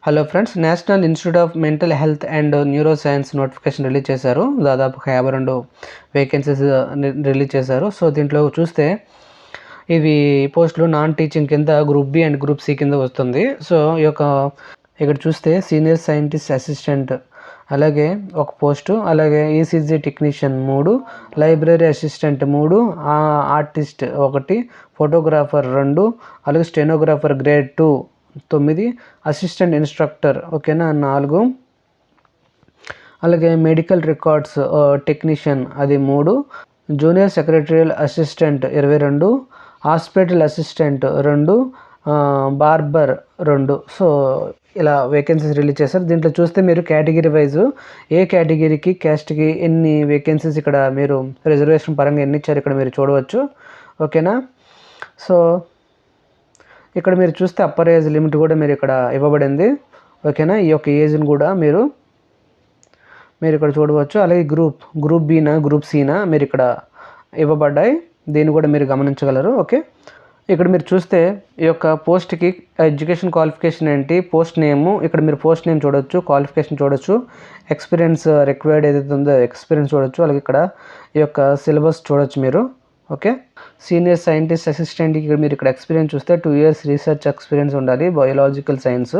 Hello friends, national institute of mental health and neuro science notification release చేశారు. దాదాపు 52 vacancies release చేశారు. So దీంట్లో చూస్తే ఇవి పోస్టులు నాన్ టీచింగ్ కింద group B and group C కింద వస్తుంది. సో ఇక్కడ చూస్తే సీనియర్ సైంటిస్ట్ అసిస్టెంట్ అలాగే ఒక పోస్టు, అలాగే ECG technician 3, library assistant 3, artist 1, photographer 2, అలాగే స్టెనోగ్రాఫర్ గ్రేడ్ 2 9, అసిస్టెంట్ ఇన్స్ట్రక్టర్ ఓకేనా 4, అలాగే మెడికల్ రికార్డ్స్ టెక్నీషియన్ అది 3, junior secretarial assistant 22, hospital assistant 2, barber 2. So ఇలా వేకెన్సీస్ రిలీజ్ చేశారు. దీంట్లో చూస్తే మీరు కేటగిరీ వైజ్ ఏ కేటగిరీకి క్యాస్ట్కి ఎన్ని వేకెన్సీస్ ఇక్కడ మీరు రిజర్వేషన్ పరంగా ఎన్ని ఇచ్చారు ఇక్కడ మీరు చూడవచ్చు ఓకేనా. సో ఇక్కడ మీరు చూస్తే అప్పర్ ఏజ్ లిమిట్ కూడా మీరు ఇక్కడ ఇవ్వబడింది ఓకేనా. ఈ యొక్క ఏజ్ని కూడా మీరు ఇక్కడ చూడవచ్చు. అలాగే గ్రూప్ బీనా గ్రూప్ సీనా మీరు ఇక్కడ ఇవ్వబడ్డాయి, దీన్ని కూడా మీరు గమనించగలరు ఓకే. ఇక్కడ మీరు చూస్తే ఈ యొక్క పోస్ట్కి ఎడ్యుకేషన్ క్వాలిఫికేషన్ ఏంటి, పోస్ట్ నేము, ఇక్కడ మీరు పోస్ట్ నేమ్ చూడొచ్చు, క్వాలిఫికేషన్ చూడొచ్చు, ఎక్స్పీరియన్స్ రిక్వైర్డ్ ఏదైతే ఉందో ఎక్స్పీరియన్స్ చూడొచ్చు, అలాగే ఇక్కడ ఈ యొక్క సిలబస్ చూడొచ్చు మీరు ఓకే. సీనియర్ సైంటిస్ట్ అసిస్టెంట్కి ఇక్కడ మీరు ఇక్కడ ఎక్స్పీరియన్స్ చూస్తే 2 years రీసెర్చ్ ఎక్స్పీరియన్స్ ఉండాలి, బయోలాజికల్ సైన్స్.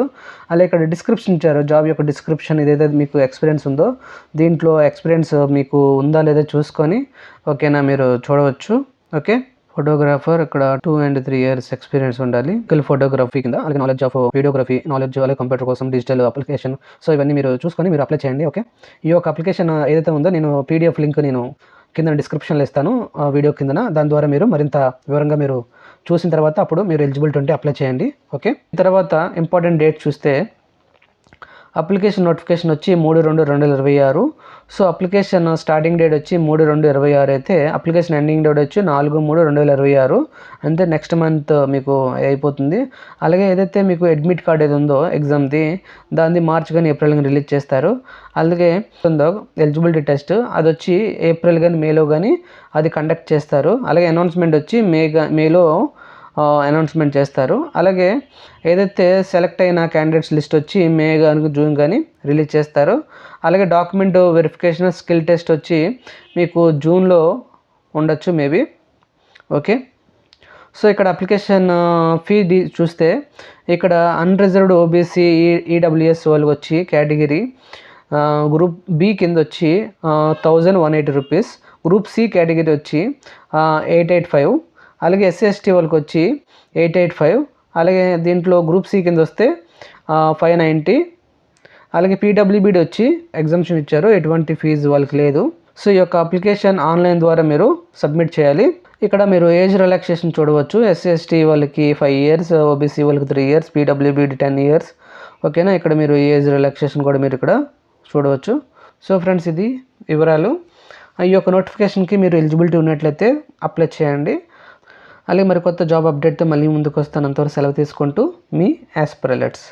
అలాగే ఇక్కడ డిస్క్రిప్షన్ ఇచ్చారు, జాబ్ యొక్క డిస్క్రిప్షన్ ఏదైతే మీకు ఎక్స్పీరియన్స్ ఉందో దీంట్లో ఎక్స్పీరియన్స్ మీకు ఉందా లేదా చూసుకొని ఓకేనా మీరు చూడవచ్చు ఓకే. ఫోటోగ్రాఫర్ ఇక్కడ 2 and 3 years ఎక్స్పీరియన్స్ ఉండాలి, ఫోటోగ్రఫీ కింద, అలాగే నాలెడ్జ్ ఆఫ్ వీడియోగ్రఫీ, నాలెడ్జ్ అలాగే కంప్యూటర్ కోసం డిజిటల్ అప్లికేషన్. సో ఇవన్నీ మీరు చూసుకొని మీరు అప్లై చేయండి ఓకే. ఈ యొక్క అప్లికేషన్ ఏదైతే ఉందో నేను పీడిఎఫ్ లింక్ నేను కింద డిస్క్రిప్షన్లో ఇస్తాను, వీడియో కిందన. దాని ద్వారా మీరు మరింత వివరంగా మీరు చూసిన తర్వాత అప్పుడు మీరు ఎలిజిబిలిటీ ఉంటే అప్లై చేయండి ఓకే. తర్వాత ఇంపార్టెంట్ డేట్ చూస్తే అప్లికేషన్ నోటిఫికేషన్ వచ్చి 3/2/2026. సో అప్లికేషన్ స్టార్టింగ్ డేట్ వచ్చి 3/2/26 అయితే అప్లికేషన్ ఎండింగ్ డేట్ వచ్చి 4/3/2026, అంటే నెక్స్ట్ మంత్ మీకు అయిపోతుంది. అలాగే ఏదైతే మీకు అడ్మిట్ కార్డ్ ఏది ఉందో ఎగ్జామ్ది దాన్ని మార్చ్ కానీ ఏప్రిల్ కానీ రిలీజ్ చేస్తారు. అలాగే ఉందో ఎలిజిబిలిటీ టెస్ట్ అది వచ్చి ఏప్రిల్ కానీ మేలో కానీ అది కండక్ట్ చేస్తారు. అలాగే అనౌన్స్మెంట్ వచ్చి మేలో అనౌన్స్మెంట్ చేస్తారు. అలాగే ఏదైతే సెలెక్ట్ అయిన క్యాండిడేట్స్ లిస్ట్ వచ్చి మే కానీ జూన్ కానీ రిలీజ్ చేస్తారు. అలాగే డాక్యుమెంట్ వెరిఫికేషన్ స్కిల్ టెస్ట్ వచ్చి మీకు జూన్లో ఉండొచ్చు మేబీ ఓకే. సో ఇక్కడ అప్లికేషన్ ఫీ చూస్తే ఇక్కడ అన్రిజర్వ్డ్ ఓబీసీ ఈడబ్ల్యూఎస్ వాళ్ళకి వచ్చి కేటగిరీ గ్రూప్ బి కింద వచ్చి 1180 రూపీస్, గ్రూప్ సి కేటగిరీ వచ్చి 885, అలాగే ఎస్సీ/ఎస్టీ వాళ్ళకి వచ్చి 885, అలాగే దీంట్లో గ్రూప్ సి కింద వస్తే 590, అలాగే పీడబ్ల్యూబీడి వచ్చి ఎగ్జామ్షన్ ఇచ్చారు, ఎటువంటి ఫీజు వాళ్ళకి లేదు. సో ఈ యొక్క అప్లికేషన్ ఆన్లైన్ ద్వారా మీరు సబ్మిట్ చేయాలి. ఇక్కడ మీరు ఏజ్ రిలాక్సేషన్ చూడవచ్చు, ఎస్సీ/ఎస్టీ వాళ్ళకి 5 years, ఓబీసీ వాళ్ళకి 3 years, పీడబ్ల్యూబీడి 10 years ఓకేనా. ఇక్కడ మీరు ఏజ్ రిలాక్సేషన్ కూడా మీరు ఇక్కడ చూడవచ్చు. సో ఫ్రెండ్స్ ఇది వివరాలు. ఈ యొక్క నోటిఫికేషన్కి మీరు ఎలిజిబిలిటీ ఉన్నట్లయితే అప్లై చేయండి. అలాగే మరి కొత్త జాబ్ అప్డేట్తో మళ్ళీ ముందుకు వస్తాను. అంతవరకు సెలవు తీసుకుంటూ మీ యాస్పిరెలెట్స్.